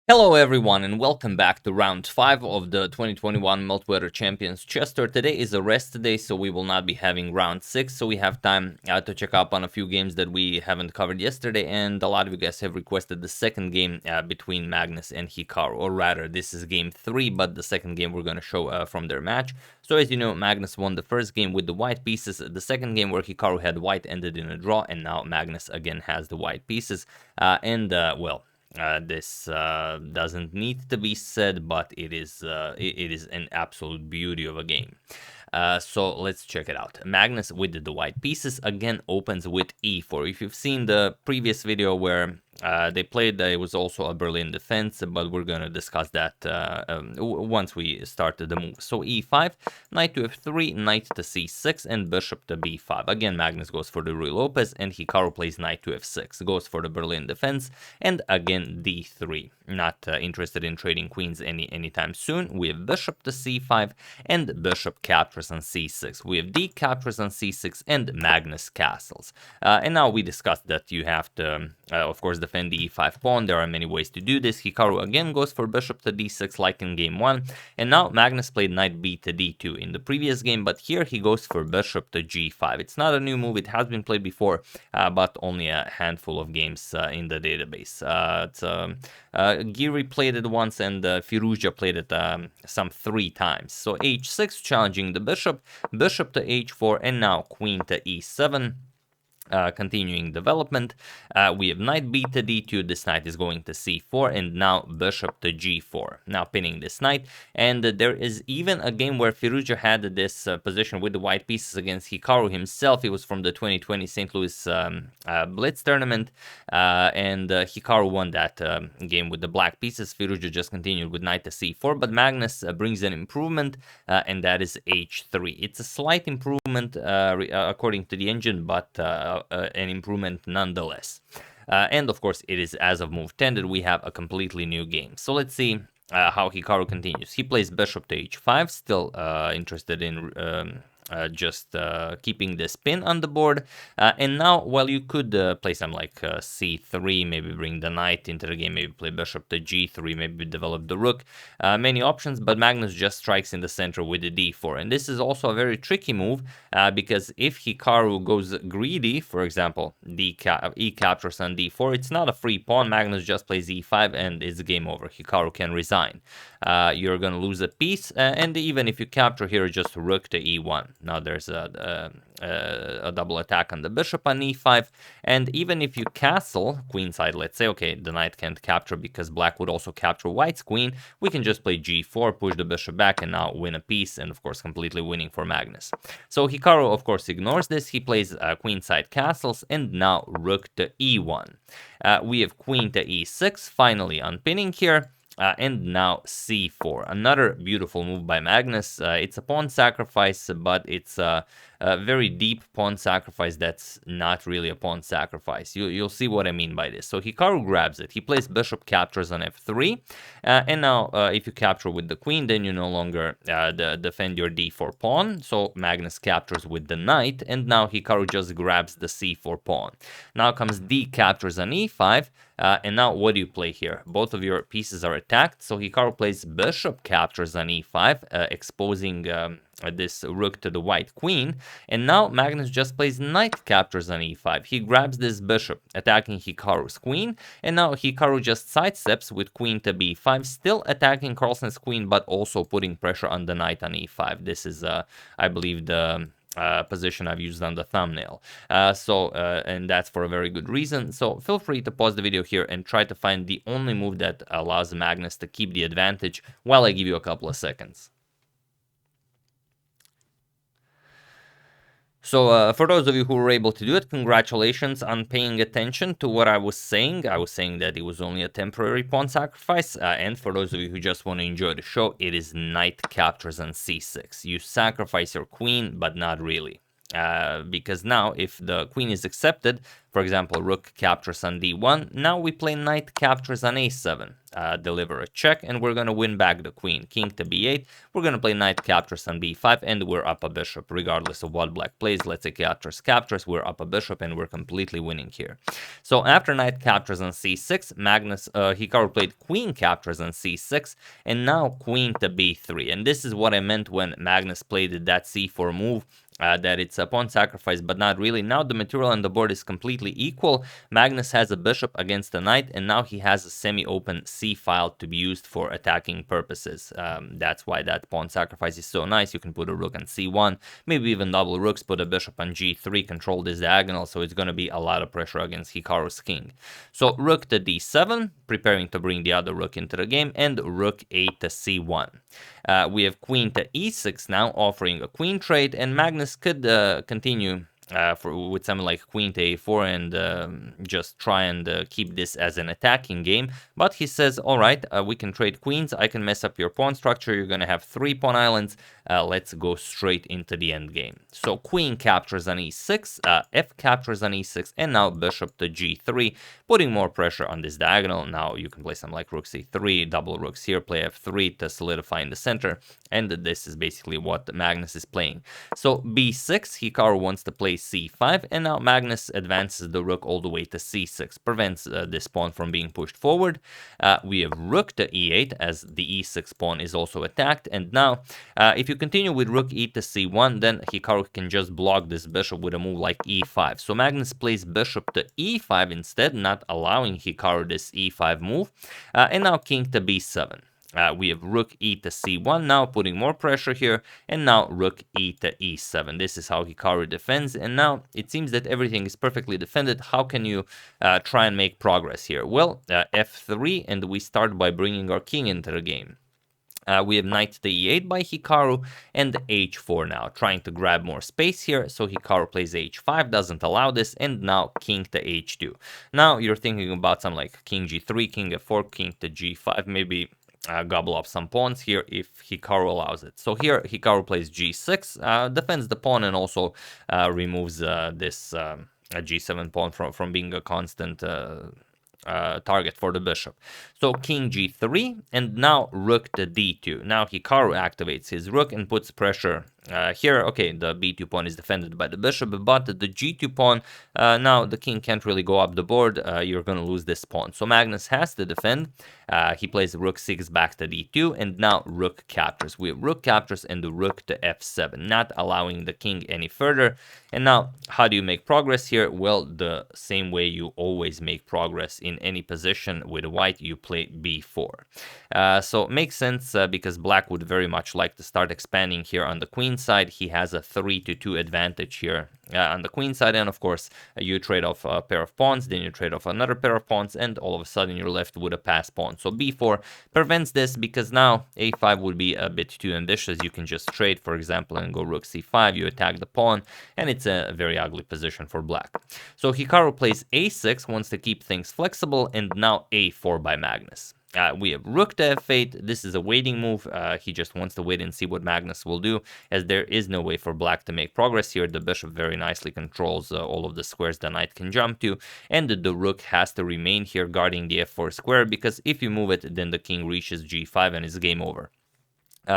Hello everyone and welcome back to round 5 of the 2021 Meltwater Champions Chester. Today is a rest day, so we will not be having round 6, so we have time to check up on a few games that we haven't covered yesterday, and a lot of you guys have requested the second game between Magnus and Hikaru, or rather this is game 3, but the second game we're going to show from their match. So as you know, Magnus won the first game with the white pieces, the second game where Hikaru had white ended in a draw, and now Magnus again has the white pieces, this doesn't need to be said, but it is an absolute beauty of a game. So let's check it out. Magnus with the white pieces again opens with e4. If you've seen the previous video where they played, it was also a Berlin defense, but we're gonna discuss that once we start the move. So e5, knight to f3, knight to c6, and bishop to b5. Again, Magnus goes for the Ruy Lopez, and Hikaru plays knight to f6, goes for the Berlin defense, and again d3. Not interested in trading queens anytime soon. We have bishop to c5, and bishop captures on c6. We have d captures on c6, and Magnus castles. And now we discussed that you have to, of course, defend the e5 pawn. There are many ways to do this. Hikaru again goes for bishop to d6 like in game 1, and now Magnus played knight b to d2 in the previous game, but here he goes for bishop to g5. It's not a new move, it has been played before, but only a handful of games in the database. Giri played it once, and Firuja played it some 3 times. So h6 challenging the bishop, bishop to h4, and now queen to e7. Continuing development, we have knight b to d2, this knight is going to c4, and now bishop to g4, now pinning this knight. And there is even a game where Firuja had this position with the white pieces against Hikaru himself. It was from the 2020 St. Louis Blitz tournament, and Hikaru won that game with the black pieces. Firuja just continued with knight to c4, but Magnus brings an improvement, and that is h3. It's a slight improvement according to the engine, but an improvement nonetheless. And of course, it is as of move 10 that we have a completely new game. So let's see how Hikaru continues. He plays bishop to h5, still interested in just keeping this pin on the board. And now, well, you could play some like c3, maybe bring the knight into the game, maybe play bishop to g3, maybe develop the rook. Many options, but Magnus just strikes in the center with the d4. And this is also a very tricky move, because if Hikaru goes greedy, for example, e captures on d4, it's not a free pawn. Magnus just plays e5 and it's game over. Hikaru can resign. You're going to lose a piece, and even if you capture here, just rook to e1. Now there's a double attack on the bishop on e5, and even if you castle queenside, let's say, okay, the knight can't capture because black would also capture white's queen, we can just play g4, push the bishop back, and now win a piece, and of course completely winning for Magnus. So Hikaru, of course, ignores this. He plays queenside castles, and now rook to e1. We have queen to e6, finally unpinning here. And now c4, another beautiful move by Magnus. It's a pawn sacrifice, but it's a very deep pawn sacrifice that's not really a pawn sacrifice. You'll see what I mean by this. So Hikaru grabs it. He plays bishop captures on f3, and now if you capture with the queen, then you no longer defend your d4 pawn. So Magnus captures with the knight, and now Hikaru just grabs the c4 pawn. Now comes d captures on e5. And now what do you play here? Both of your pieces are attacked, so Hikaru plays bishop captures on e5, exposing this rook to the white queen, and now Magnus just plays knight captures on e5. He grabs this bishop, attacking Hikaru's queen, and now Hikaru just sidesteps with queen to b5, still attacking Carlsen's queen, but also putting pressure on the knight on e5. This is, I believe, the position I've used on the thumbnail. And that's for a very good reason. So feel free to pause the video here and try to find the only move that allows Magnus to keep the advantage while I give you a couple of seconds. So for those of you who were able to do it, congratulations on paying attention to what I was saying. I was saying that it was only a temporary pawn sacrifice. And for those of you who just want to enjoy the show, it is knight captures on c6. You sacrifice your queen, but not really. because now if the queen is accepted, for example, rook captures on d1, now we play knight captures on a7, deliver a check, and we're going to win back the queen. King to b8, we're going to play knight captures on b5, and we're up a bishop, regardless of what black plays. Let's say captures, we're up a bishop, and we're completely winning here. So after knight captures on c6, Hikaru played queen captures on c6, and now queen to b3. And this is what I meant when Magnus played that c4 move, that it's a pawn sacrifice, but not really. Now the material on the board is completely equal. Magnus has a bishop against a knight, and now he has a semi-open c file to be used for attacking purposes. That's why that pawn sacrifice is so nice. You can put a rook on c1, maybe even double rooks, put a bishop on g3, control this diagonal, so it's going to be a lot of pressure against Hikaru's king. So rook to d7, preparing to bring the other rook into the game, and rook 8 to c1. We have queen to e6 now, offering a queen trade, and Magnus could continue with something like queen to a4 and just try and keep this as an attacking game. But he says, all right, we can trade queens. I can mess up your pawn structure. You're going to have 3 pawn islands. Let's go straight into the end game. So queen captures on e6, f captures on e6, and now bishop to g3, putting more pressure on this diagonal. Now you can play something like rook c3, double rooks here, play f3 to solidify in the center, and this is basically what Magnus is playing. So b6, Hikaru wants to play c5, and now Magnus advances the rook all the way to c6, prevents this pawn from being pushed forward. We have rook to e8, as the e6 pawn is also attacked, and now if you continue with rook e to c1, then Hikaru can just block this bishop with a move like e5. So Magnus plays bishop to e5 instead, not allowing Hikaru this e5 move, and now king to b7. We have rook e to c1 now, putting more pressure here, and now rook e to e7. This is how Hikaru defends, and now it seems that everything is perfectly defended. How can you try and make progress here? Well, f3, and we start by bringing our king into the game. We have knight to e8 by Hikaru, and h4 now, trying to grab more space here. So Hikaru plays h5, doesn't allow this, and now king to h2. Now you're thinking about something like king g3, king f4, king to g5, maybe gobble up some pawns here if Hikaru allows it. So here Hikaru plays g6, defends the pawn, and also removes this g7 pawn from being a constant target for the bishop. So king g3, and now rook to d2. Now Hikaru activates his rook and puts pressure here. Okay, the b2 pawn is defended by the bishop, but the g2 pawn, now the king can't really go up the board. You're going to lose this pawn. So Magnus has to defend. He plays rook 6 back to d2, and now rook captures. We have rook captures and the rook to f7, not allowing the king any further. And now, how do you make progress here? Well, the same way you always make progress in any position with white, you play b4. So it makes sense because black would very much like to start expanding here on the queen side. He has a 3-2 advantage here on the queen side, and of course you trade off a pair of pawns, then you trade off another pair of pawns, and all of a sudden you're left with a passed pawn. So b4 prevents this, because now a5 would be a bit too ambitious. You can just trade, for example, and go rook c5, you attack the pawn, and it's a very ugly position for black. So Hikaru plays a6, wants to keep things flexible, and now a4 by Magnus. We have rook to f8. This is a waiting move. He just wants to wait and see what Magnus will do, as there is no way for black to make progress here. The bishop very nicely controls all of the squares the knight can jump to, and the rook has to remain here guarding the f4 square, because if you move it, then the king reaches g5 and it's game over.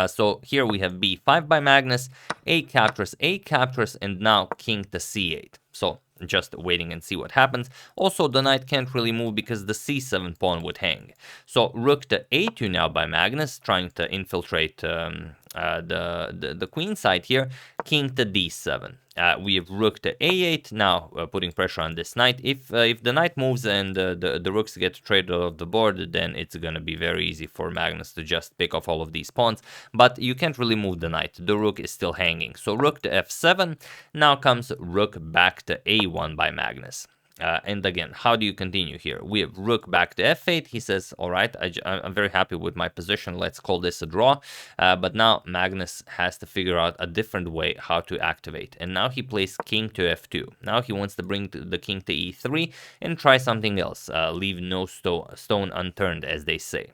So here we have b5 by Magnus, a captures, and now king to c8. So just waiting and see what happens. Also, the knight can't really move because the c7 pawn would hang. So rook to a2 now by Magnus, trying to infiltrate the queen side here. King to d7. We have rook to a8 now, putting pressure on this knight. If the knight moves and the rooks get traded off the board, then it's gonna be very easy for Magnus to just pick off all of these pawns. But you can't really move the knight. The rook is still hanging. So rook to f7. Now comes rook back to a1 by Magnus. And again, how do you continue here? We have rook back to f8. He says, all right, I'm very happy with my position. Let's call this a draw. But now Magnus has to figure out a different way how to activate. And now he plays king to f2. Now he wants to bring the king to e3 and try something else. Leave no stone unturned, as they say.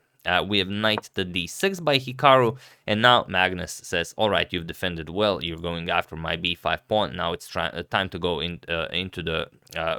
We have knight to d6 by Hikaru, and now Magnus says, all right, you've defended well, you're going after my b5 pawn, now it's time to go into the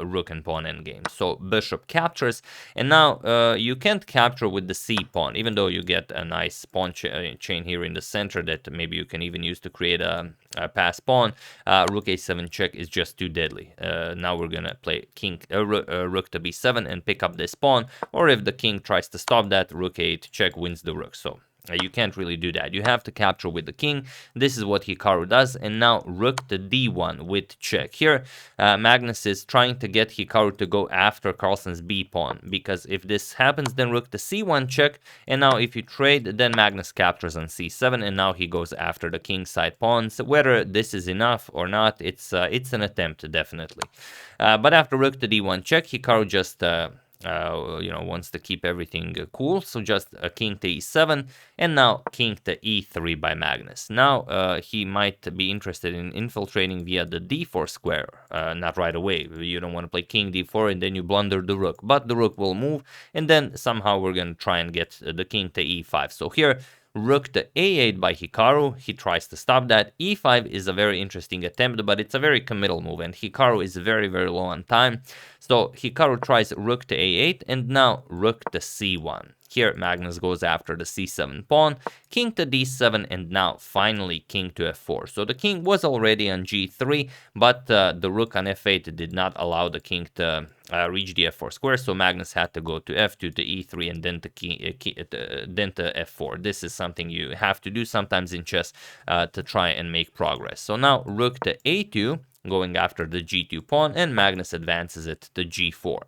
rook and pawn endgame. So bishop captures, and now you can't capture with the c pawn, even though you get a nice pawn chain here in the center that maybe you can even use to create a pass pawn. Rook a7 check is just too deadly. Now we're gonna play rook to b7 and pick up this pawn, or if the king tries to stop that, rook a8 check wins the rook. So you can't really do that. You have to capture with the king. This is what Hikaru does. And now rook to d1 with check. Here, Magnus is trying to get Hikaru to go after Carlsen's b pawn, because if this happens, then rook to c1 check. And now if you trade, then Magnus captures on c7, and now he goes after the king side pawns. Whether this is enough or not, it's an attempt, definitely. But after rook to d1 check, Hikaru just wants to keep everything cool. So just king to e7, and now king to e3 by Magnus. Now he might be interested in infiltrating via the d4 square. Not right away. You don't want to play king d4 and then you blunder the rook. But the rook will move, and then somehow we're going to try and get the king to e5. So here, rook to a8 by Hikaru. He tries to stop that. e5 is a very interesting attempt, but it's a very committal move, and Hikaru is very, very low on time. So Hikaru tries rook to a8, and now rook to c1. Here, Magnus goes after the c7 pawn, king to d7, and now finally king to f4. So the king was already on g3, but the rook on f8 did not allow the king to reach the f4 square, so Magnus had to go to f2 to e3 and then to f4. This is something you have to do sometimes in chess to try and make progress. So now rook to a2, going after the g2 pawn, and Magnus advances it to g4.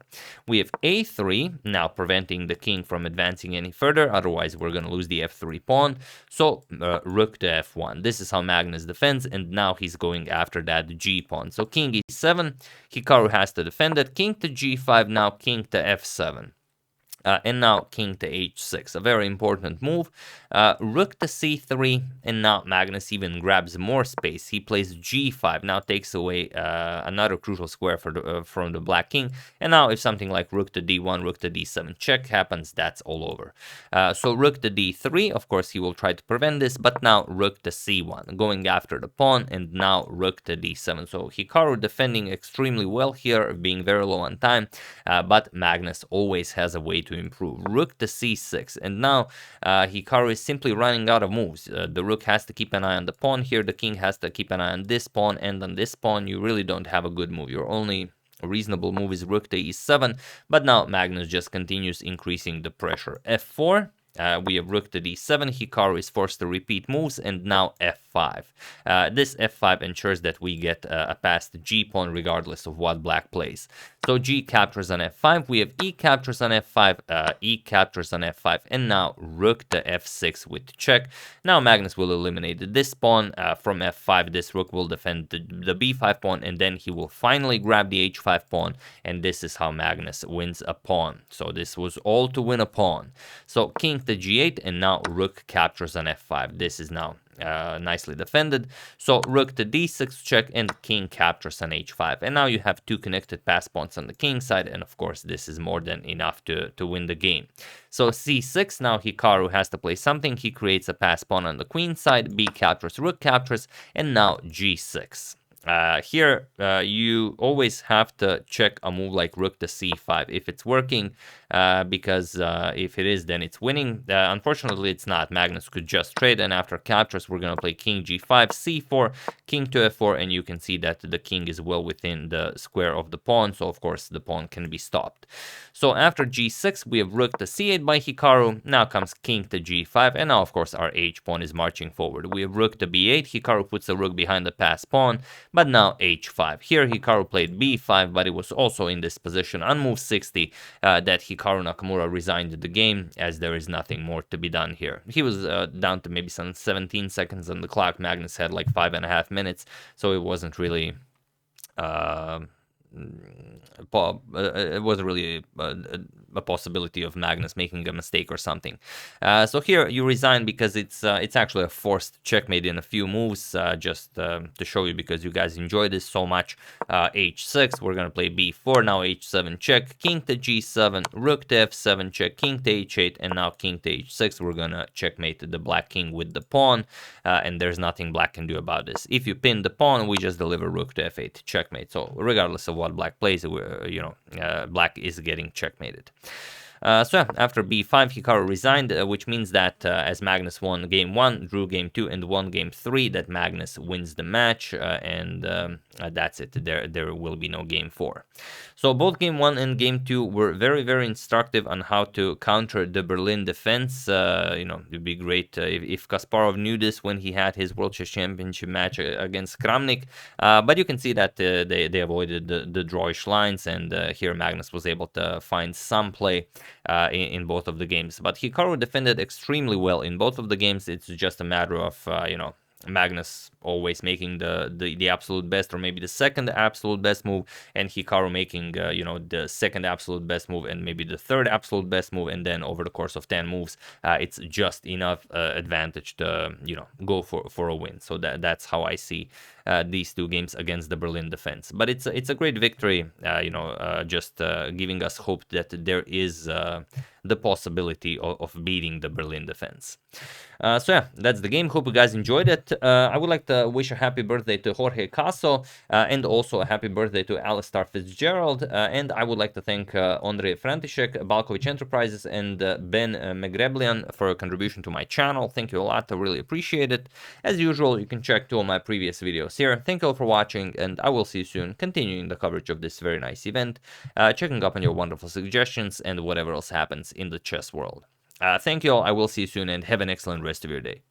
We have a3, now preventing the king from advancing any further, otherwise we're going to lose the f3 pawn. So rook to f1. This is how Magnus defends, and now he's going after that g pawn. So king e7, Hikaru has to defend it, king to g5, now king to f7. And now king to h6, a very important move. Rook to c3, and now Magnus even grabs more space. He plays g5, now takes away another crucial square from the black king. And now if something like rook to d1, rook to d7 check happens, that's all over. So rook to d3, of course he will try to prevent this, but now rook to c1, going after the pawn, and now rook to d7. So Hikaru defending extremely well here, being very low on time, but Magnus always has a way to improve. Rook to c6, and now Hikaru is simply running out of moves. The rook has to keep an eye on the pawn here, the king has to keep an eye on this pawn, and on this pawn you really don't have a good move. Your only reasonable move is rook to e7, but now Magnus just continues increasing the pressure. f4, we have rook to d7, Hikaru is forced to repeat moves, and now f5. This f5 ensures that we get a passed g pawn regardless of what black plays. So g captures on f5, we have e captures on f5, e captures on f5, and now rook to f6 with check. Now Magnus will eliminate this pawn from f5, this rook will defend the b5 pawn, and then he will finally grab the h5 pawn, and this is how Magnus wins a pawn. So this was all to win a pawn. So king to g8, and now rook captures on f5. This is now nicely defended. So rook to d6 check, and king captures on h5. And now you have two connected pass pawns on the king side, and of course this is more than enough to win the game. So c6, now Hikaru has to play something. He creates a pass pawn on the queen side, b captures, rook captures, and now g6. Here, you always have to check a move like rook to c5 if it's working, because if it is, then it's winning. Unfortunately, it's not. Magnus could just trade, and after captures, we're going to play king g5, c4, king to f4, and you can see that the king is well within the square of the pawn, so of course the pawn can be stopped. So after g6, we have rook to c8 by Hikaru. Now comes king to g5, and now of course our h pawn is marching forward. We have rook to b8. Hikaru puts the rook behind the pass pawn, but now h5. Here Hikaru played b5, but it was also in this position on move 60 that Hikaru Nakamura resigned the game, as there is nothing more to be done here. He was down to maybe some 17 seconds on the clock. Magnus had like 5.5 minutes, so it wasn't really it was really a possibility of Magnus making a mistake or something. So here you resign because it's actually a forced checkmate in a few moves, just to show you because you guys enjoy this so much. H6, we're gonna play B4, now H7 check, King to G7, Rook to F7 check, King to H8, and now King to H6. We're gonna checkmate the black king with the pawn, and there's nothing black can do about this. If you pin the pawn, we just deliver Rook to F8 checkmate. So regardless of what black plays, black is getting checkmated. So yeah, after b5, Hikaru resigned, which means that as Magnus won game 1, drew game 2, and won game 3, that Magnus wins the match, and that's it. There will be no game 4. So both game 1 and game 2 were very, very instructive on how to counter the Berlin defense. It'd be great if Kasparov knew this when he had his World Chess Championship match against Kramnik, but you can see that they avoided the drawish lines, and here Magnus was able to find some play in both of the games. But Hikaru defended extremely well in both of the games. It's just a matter of, Magnus always making the absolute best, or maybe the second absolute best move, and Hikaru making the second absolute best move and maybe the third absolute best move, and then over the course of 10 moves it's just enough advantage to go for a win. So that's how I see these two games against the Berlin defense. But it's a great victory, just giving us hope that there is the possibility of beating the Berlin defense. So yeah, that's the game. Hope you guys enjoyed it. I would like to wish a happy birthday to Jorge Caso, and also a happy birthday to Alistair Fitzgerald. And I would like to thank Andrei František, Balkovich Enterprises, and Ben Megreblian for a contribution to my channel. Thank you a lot. I really appreciate it. As usual, you can check two of my previous videos here. Thank you all for watching, and I will see you soon, continuing the coverage of this very nice event, checking up on your wonderful suggestions and whatever else happens in the chess world. Thank you all. I will see you soon, and have an excellent rest of your day.